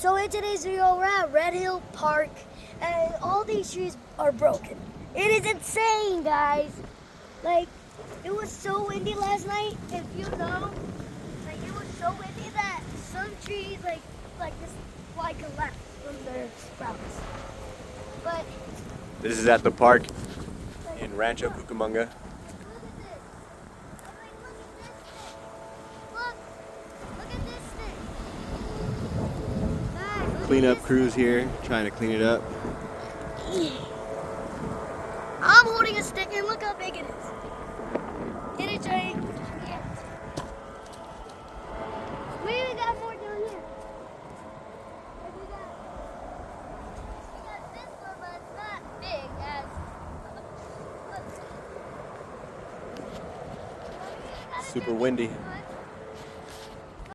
So in today's video, we're at Red Hill Park, and all these trees are broken. It is insane, guys. Like, it was so windy last night. If you know, like it was so windy that some trees, like this, collapsed from their sprouts. But This is at the park in Rancho Cucamonga. Cleanup crews here trying to clean it up. I'm holding a stick and look how big it is. It is giant. We even got more down here. Like we got this one, but it's not big as. Super windy.